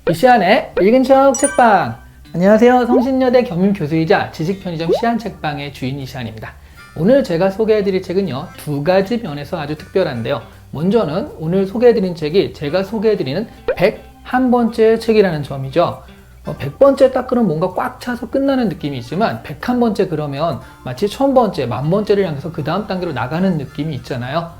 이시안의 읽은 척 책방. 안녕하세요. 성신여대 겸임교수이자 지식편의점 시안책방의 주인 이시안입니다. 오늘 제가 소개해드릴 책은요, 두 가지 면에서 아주 특별한데요. 먼저는 오늘 소개해드린 책이 제가 소개해드리는 101번째 책이라는 점이죠. 100번째 딱 그러면 뭔가 꽉 차서 끝나는 느낌이 있지만 101번째 그러면 마치 1000번째, 10,000번째를 향해서 그 다음 단계로 나가는 느낌이 있잖아요.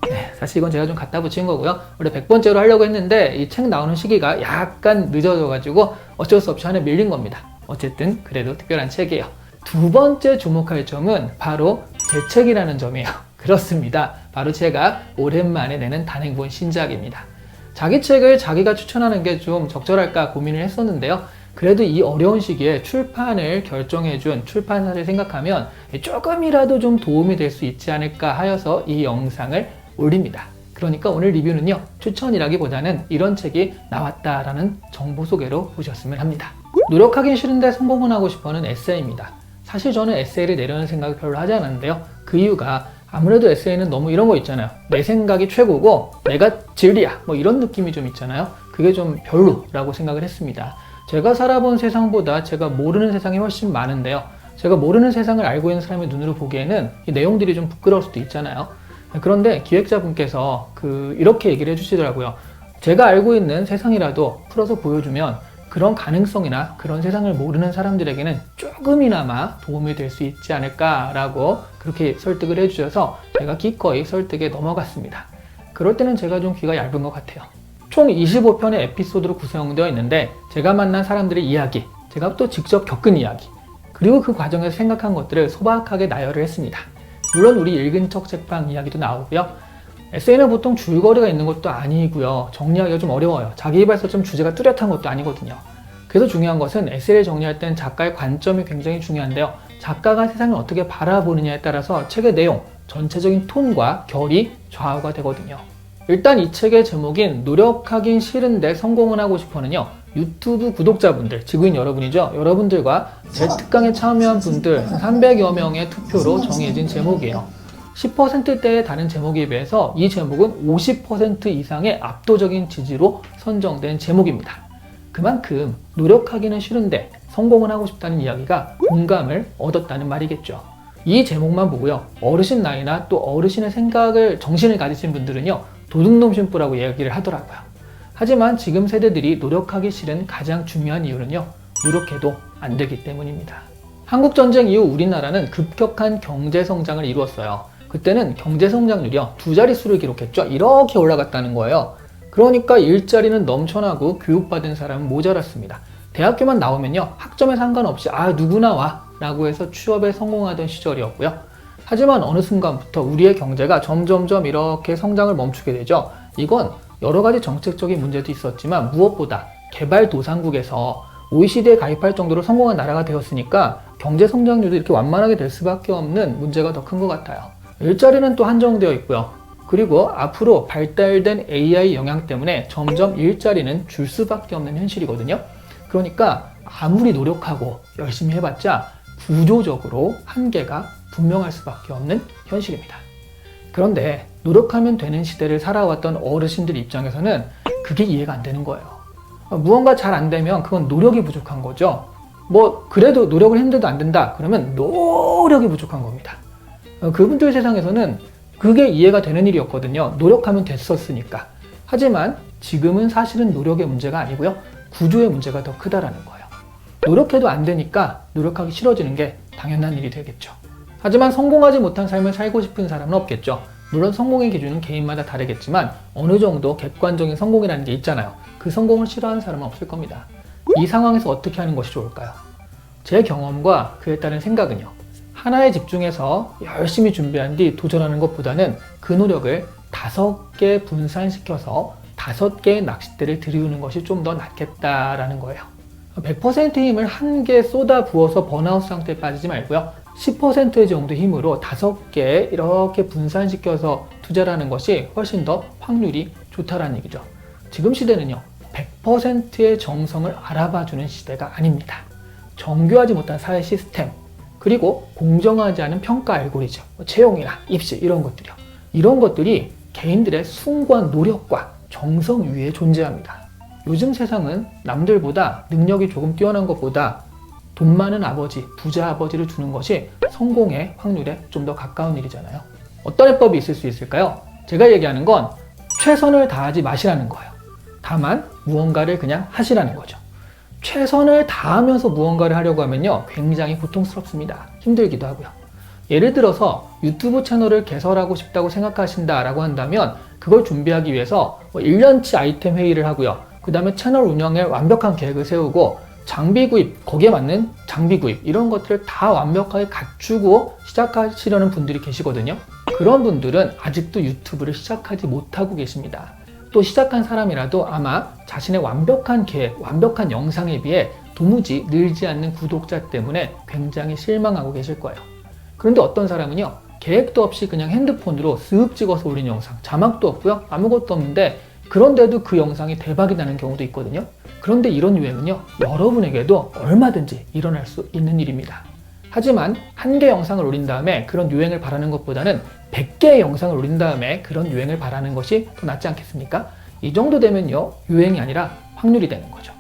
네, 사실 이건 제가 좀 갖다 붙인 거고요. 원래 100번째로 하려고 했는데 이 책 나오는 시기가 약간 늦어져가지고 어쩔 수 없이 하나 밀린 겁니다. 어쨌든 그래도 특별한 책이에요. 두 번째 주목할 점은 바로 제 책이라는 점이에요. 그렇습니다. 바로 제가 오랜만에 내는 단행본 신작입니다. 자기 책을 자기가 추천하는 게 좀 적절할까 고민을 했었는데요. 그래도 이 어려운 시기에 출판을 결정해준 출판사를 생각하면 조금이라도 좀 도움이 될 수 있지 않을까 하여서 이 영상을 올립니다. 그러니까 오늘 리뷰는요, 추천이라기보다는 이런 책이 나왔다라는 정보 소개로 보셨으면 합니다. 노력하긴 싫은데 성공은 하고 싶어는 에세이입니다. 사실 저는 에세이를 내려는 생각을 별로 하지 않았는데요. 그 이유가 아무래도 에세이는 너무 이런 거 있잖아요. 내 생각이 최고고 내가 진리야, 뭐 이런 느낌이 좀 있잖아요. 그게 좀 별로라고 생각을 했습니다. 제가 살아본 세상보다 제가 모르는 세상이 훨씬 많은데요. 제가 모르는 세상을 알고 있는 사람의 눈으로 보기에는 이 내용들이 좀 부끄러울 수도 있잖아요. 그런데 기획자분께서 이렇게 얘기를 해주시더라고요. 제가 알고 있는 세상이라도 풀어서 보여주면 그런 가능성이나 그런 세상을 모르는 사람들에게는 조금이나마 도움이 될 수 있지 않을까라고 그렇게 설득을 해주셔서 제가 기꺼이 설득에 넘어갔습니다. 그럴 때는 제가 좀 귀가 얇은 것 같아요. 총 25편의 에피소드로 구성되어 있는데 제가 만난 사람들의 이야기, 제가 또 직접 겪은 이야기, 그리고 그 과정에서 생각한 것들을 소박하게 나열을 했습니다. 물론 우리 읽은 척 책방 이야기도 나오고요. 에세이는 보통 줄거리가 있는 것도 아니고요. 정리하기가 좀 어려워요. 자기개발서처럼 주제가 뚜렷한 것도 아니거든요. 그래서 중요한 것은 에세이를 정리할 땐 작가의 관점이 굉장히 중요한데요. 작가가 세상을 어떻게 바라보느냐에 따라서 책의 내용, 전체적인 톤과 결이 좌우가 되거든요. 일단 이 책의 제목인 노력하긴 싫은데 성공은 하고 싶어는요, 유튜브 구독자분들, 지구인 여러분이죠. 여러분들과 제 특강에 참여한 분들 300여 명의 투표로 정해진 제목이에요. 10%대의 다른 제목에 비해서 이 제목은 50% 이상의 압도적인 지지로 선정된 제목입니다. 그만큼 노력하기는 싫은데 성공은 하고 싶다는 이야기가 공감을 얻었다는 말이겠죠. 이 제목만 보고요, 어르신 나이나 또 어르신의 생각을, 정신을 가지신 분들은요, 도둑놈 심부라고 얘기를 하더라고요. 하지만 지금 세대들이 노력하기 싫은 가장 중요한 이유는요, 노력해도 안 되기 때문입니다. 한국전쟁 이후 우리나라는 급격한 경제성장을 이루었어요. 그때는 경제성장률이요, 2자릿수를 기록했죠. 이렇게 올라갔다는 거예요. 그러니까 일자리는 넘쳐나고 교육받은 사람은 모자랐습니다. 대학교만 나오면요, 학점에 상관없이 누구나 와 라고 해서 취업에 성공하던 시절이었고요. 하지만 어느 순간부터 우리의 경제가 점점점 이렇게 성장을 멈추게 되죠. 이건 여러 가지 정책적인 문제도 있었지만 무엇보다 개발도상국에서 OECD에 가입할 정도로 성공한 나라가 되었으니까 경제 성장률도 이렇게 완만하게 될 수밖에 없는 문제가 더 큰 것 같아요. 일자리는 또 한정되어 있고요. 그리고 앞으로 발달된 AI 영향 때문에 점점 일자리는 줄 수밖에 없는 현실이거든요. 그러니까 아무리 노력하고 열심히 해봤자 구조적으로 한계가 분명할 수밖에 없는 현실입니다. 그런데 노력하면 되는 시대를 살아왔던 어르신들 입장에서는 그게 이해가 안 되는 거예요. 무언가 잘 안 되면 그건 노력이 부족한 거죠. 그래도 노력을 했는데도 안 된다 그러면 노력이 부족한 겁니다. 그분들 세상에서는 그게 이해가 되는 일이었거든요. 노력하면 됐었으니까. 하지만 지금은 사실은 노력의 문제가 아니고요, 구조의 문제가 더 크다라는 거예요. 노력해도 안 되니까 노력하기 싫어지는 게 당연한 일이 되겠죠. 하지만 성공하지 못한 삶을 살고 싶은 사람은 없겠죠. 물론 성공의 기준은 개인마다 다르겠지만 어느 정도 객관적인 성공이라는 게 있잖아요. 그 성공을 싫어하는 사람은 없을 겁니다. 이 상황에서 어떻게 하는 것이 좋을까요? 제 경험과 그에 따른 생각은요, 하나에 집중해서 열심히 준비한 뒤 도전하는 것보다는 그 노력을 5개 분산시켜서 5개의 낚싯대를 들이우는 것이 좀 더 낫겠다라는 거예요. 100%의 힘을 한 개 쏟아 부어서 번아웃 상태에 빠지지 말고요, 10% 정도 힘으로 5개 이렇게 분산시켜서 투자를 하는 것이 훨씬 더 확률이 좋다라는 얘기죠. 지금 시대는요, 100%의 정성을 알아봐주는 시대가 아닙니다. 정교하지 못한 사회 시스템, 그리고 공정하지 않은 평가 알고리즘, 채용이나 입시 이런 것들이요. 이런 것들이 개인들의 숭고한 노력과 정성 위에 존재합니다. 요즘 세상은 남들보다 능력이 조금 뛰어난 것보다 돈 많은 아버지, 부자 아버지를 두는 것이 성공의 확률에 좀 더 가까운 일이잖아요. 어떤 해법이 있을 수 있을까요? 제가 얘기하는 건 최선을 다하지 마시라는 거예요. 다만 무언가를 그냥 하시라는 거죠. 최선을 다하면서 무언가를 하려고 하면요, 굉장히 고통스럽습니다. 힘들기도 하고요. 예를 들어서 유튜브 채널을 개설하고 싶다고 생각하신다라고 한다면 그걸 준비하기 위해서 1년치 아이템 회의를 하고요. 그 다음에 채널 운영에 완벽한 계획을 세우고 장비 구입, 거기에 맞는 장비 구입 이런 것들을 다 완벽하게 갖추고 시작하시려는 분들이 계시거든요. 그런 분들은 아직도 유튜브를 시작하지 못하고 계십니다. 또 시작한 사람이라도 아마 자신의 완벽한 계획, 완벽한 영상에 비해 도무지 늘지 않는 구독자 때문에 굉장히 실망하고 계실 거예요. 그런데 어떤 사람은요, 계획도 없이 그냥 핸드폰으로 쓱 찍어서 올린 영상, 자막도 없고요, 아무것도 없는데 그런데도 그 영상이 대박이 나는 경우도 있거든요. 그런데 이런 유행은요, 여러분에게도 얼마든지 일어날 수 있는 일입니다. 하지만 한 개 영상을 올린 다음에 그런 유행을 바라는 것보다는 100개의 영상을 올린 다음에 그런 유행을 바라는 것이 더 낫지 않겠습니까? 이 정도 되면요, 유행이 아니라 확률이 되는 거죠.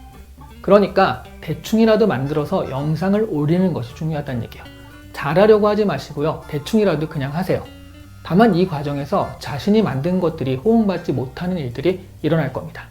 그러니까 대충이라도 만들어서 영상을 올리는 것이 중요하다는 얘기예요. 잘하려고 하지 마시고요, 대충이라도 그냥 하세요. 다만 이 과정에서 자신이 만든 것들이 호응받지 못하는 일들이 일어날 겁니다.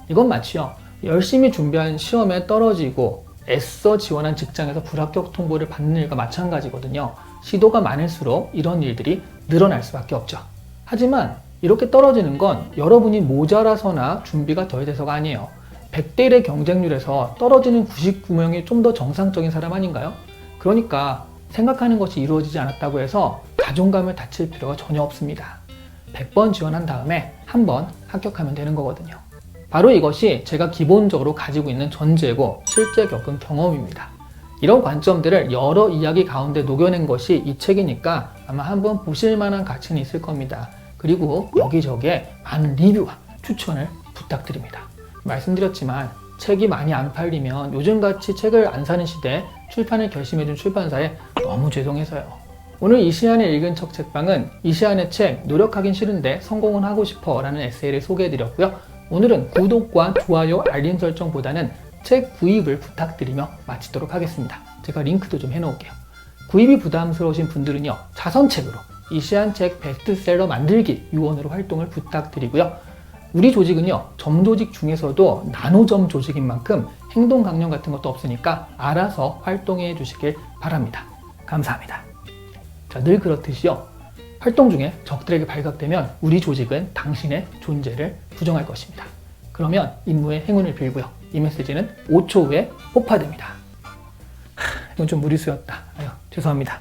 이건 마치요, 열심히 준비한 시험에 떨어지고 애써 지원한 직장에서 불합격 통보를 받는 일과 마찬가지거든요. 시도가 많을수록 이런 일들이 늘어날 수밖에 없죠. 하지만 이렇게 떨어지는 건 여러분이 모자라서나 준비가 덜 돼서가 아니에요. 100대 1의 경쟁률에서 떨어지는 99명이 좀 더 정상적인 사람 아닌가요? 그러니까 생각하는 것이 이루어지지 않았다고 해서 자존감을 다칠 필요가 전혀 없습니다. 100번 지원한 다음에 한 번 합격하면 되는 거거든요. 바로 이것이 제가 기본적으로 가지고 있는 전제고 실제 겪은 경험입니다. 이런 관점들을 여러 이야기 가운데 녹여낸 것이 이 책이니까 아마 한번 보실 만한 가치는 있을 겁니다. 그리고 여기저기에 많은 리뷰와 추천을 부탁드립니다. 말씀드렸지만 책이 많이 안 팔리면 요즘같이 책을 안 사는 시대에 출판을 결심해준 출판사에 너무 죄송해서요. 오늘 이시안의 읽은 척 책방은 이시안의 책 노력하긴 싫은데 성공은 하고 싶어 라는 에세이를 소개해드렸고요. 오늘은 구독과 좋아요, 알림 설정보다는 책 구입을 부탁드리며 마치도록 하겠습니다. 제가 링크도 좀 해놓을게요. 구입이 부담스러우신 분들은요, 자선책으로 이시안 책 베스트셀러 만들기 유언으로 활동을 부탁드리고요. 우리 조직은요, 점조직 중에서도 나노점 조직인 만큼 행동 강령 같은 것도 없으니까 알아서 활동해 주시길 바랍니다. 감사합니다. 자, 늘 그렇듯이요, 활동 중에 적들에게 발각되면 우리 조직은 당신의 존재를 부정할 것입니다. 그러면 임무의 행운을 빌고요. 이 메시지는 5초 후에 폭파됩니다. 이건 좀 무리수였다. 아유, 죄송합니다.